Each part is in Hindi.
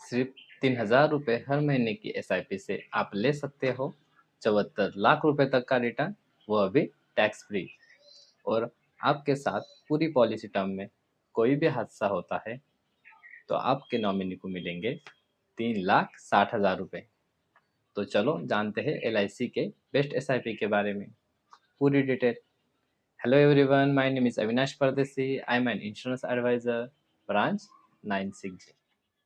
सिर्फ 3000 रुपये हर महीने की एसआईपी से आप ले सकते हो 74 लाख रुपए तक का रिटर्न, वो भी टैक्स फ्री। और आपके साथ पूरी पॉलिसी टर्म में कोई भी हादसा होता है तो आपके नॉमिनी को मिलेंगे 3,60,000 रुपये। तो चलो जानते हैं एलआईसी के बेस्ट एसआईपी के बारे में पूरी detail. Hello everyone, my name is Avinash Pardeshi. I am an insurance advisor, branch 96J।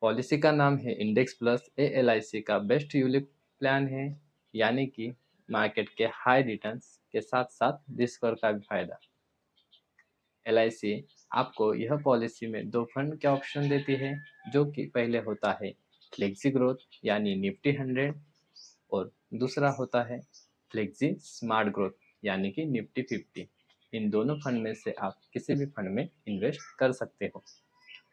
Policy का नाम है इंडेक्स प्लस। ये एलआईसी का बेस्ट यूलिप प्लान है, यानी कि मार्केट के हाई रिटर्न्स के साथ साथ रिस्क का भी फायदा। एलआईसी आपको यह पॉलिसी में दो फंड के ऑप्शन देती है, जो कि पहले होता है फ्लेक्सी ग्रोथ यानी निफ्टी 100, और दूसरा होता है फ्लेक्सी स्मार्ट ग्रोथ यानी कि निफ्टी 50। इन दोनों फंड में से आप किसी भी फंड में इन्वेस्ट कर सकते हो,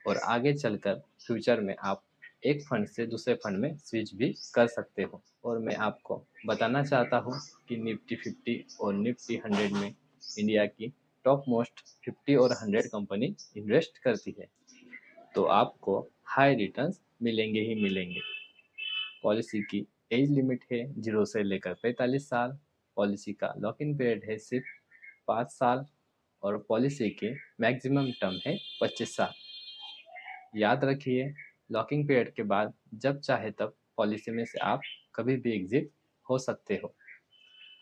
और आगे चलकर फ्यूचर में आप एक फंड से दूसरे फंड में स्विच भी कर सकते हो। और मैं आपको बताना चाहता हूँ कि निफ्टी 50 और निफ्टी 100 में इंडिया की टॉप मोस्ट 50 और 100 कंपनी इन्वेस्ट करती है, तो आपको हाई रिटर्न्स मिलेंगे ही मिलेंगे। पॉलिसी की एज लिमिट है 0 से लेकर 45 साल। पॉलिसी का लॉक इन पीरियड है सिर्फ 5 साल, और पॉलिसी की मैक्सिमम टर्म है 25 साल। याद रखिए, लॉकिंग पीरियड के बाद जब चाहे तब पॉलिसी में से आप कभी भी एग्जिट हो सकते हो।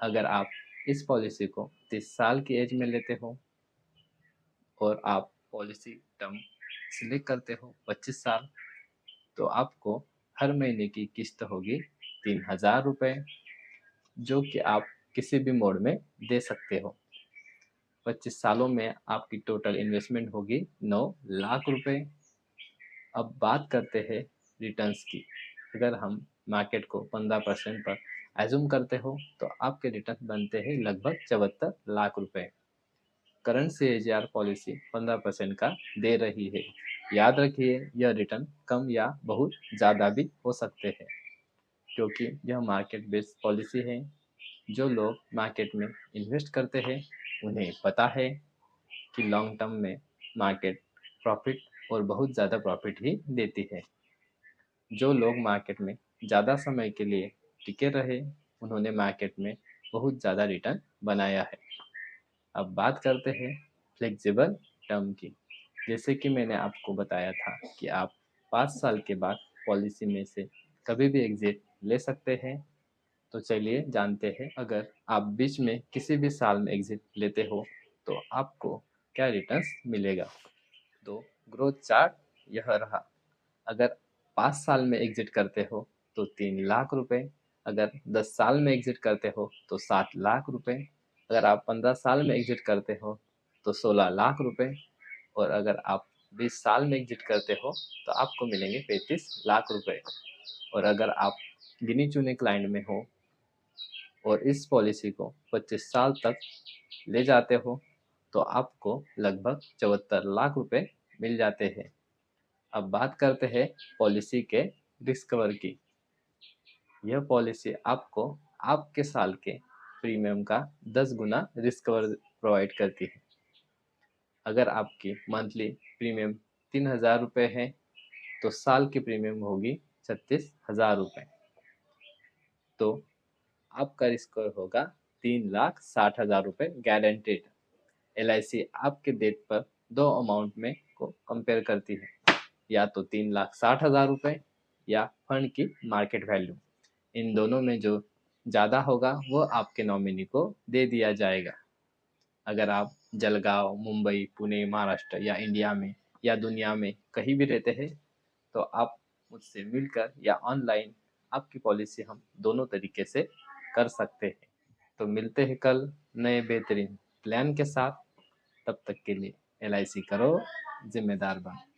अगर आप इस पॉलिसी को 30 साल की एज में लेते हो और आप पॉलिसी टर्म सिलेक्ट करते हो 25 साल, तो आपको हर महीने की किस्त होगी 3,000 रुपये, जो कि आप किसी भी मोड में दे सकते हो। 25 सालों में आपकी टोटल इन्वेस्टमेंट होगी 9 लाख रुपए। अब बात करते हैं रिटर्न्स की। अगर हम मार्केट को 15% पर एज्यूम करते हो तो आपके रिटर्न बनते हैं लगभग 74 लाख रुपए। करंट CAGR पॉलिसी 15% का दे रही है। याद रखिए, यह रिटर्न कम या बहुत ज़्यादा भी हो सकते हैं, क्योंकि यह मार्केट बेस्ड पॉलिसी है। जो लोग मार्केट में इन्वेस्ट करते हैं उन्हें पता है कि लॉन्ग टर्म में मार्केट प्रॉफिट और बहुत ज़्यादा प्रॉफिट ही देती है। जो लोग मार्केट में ज़्यादा समय के लिए टिके रहे, उन्होंने मार्केट में बहुत ज़्यादा रिटर्न बनाया है। अब बात करते हैं फ्लेक्सिबल टर्म की। जैसे कि मैंने आपको बताया था कि आप 5 साल के बाद पॉलिसी में से कभी भी एग्जिट ले सकते हैं। तो चलिए जानते हैं, अगर आप बीच में किसी भी साल में एग्जिट लेते हो तो आपको क्या रिटर्न्स मिलेगा। तो ग्रोथ चार्ट यह रहा। अगर 5 साल में एग्जिट करते हो तो 3 लाख रुपए। अगर 10 साल में एग्जिट करते हो तो 7 लाख रुपए। अगर आप 15 साल में एग्जिट करते हो तो 16 लाख रुपए। और अगर आप 20 साल में एग्जिट करते हो तो आपको मिलेंगे 35 लाख रुपए। और अगर आप गिनी चुने क्लाइंट में हो और इस पॉलिसी को 25 साल तक ले जाते हो तो आपको लगभग 74 लाख रुपए मिल जाते हैं। अब बात करते हैं पॉलिसी के रिस्क कवर की। यह पॉलिसी आपको आपके साल के प्रीमियम का 10 गुना रिस्क कवर प्रोवाइड करती है। अगर आपकी मंथली प्रीमियम 3,000 रुपये है तो साल की प्रीमियम होगी 36,000 रुपये। तो आपका रिस्क कवर होगा 3,60,000 रुपये गारंटेड। LIC आपके डेट पर दो अमाउंट में को कंपेयर करती है, या तो 3,60,000 रुपये या फंड की मार्केट वैल्यू। इन दोनों में जो ज़्यादा होगा वो आपके नॉमिनी को दे दिया जाएगा। अगर आप जलगांव, मुंबई, पुणे, महाराष्ट्र या इंडिया में या दुनिया में कहीं भी रहते हैं तो आप मुझसे मिलकर या ऑनलाइन आपकी पॉलिसी हम दोनों तरीके से कर सकते हैं। तो मिलते हैं कल नए बेहतरीन प्लान के साथ। तब तक के लिए LIC करो, जिम्मेदार बनो।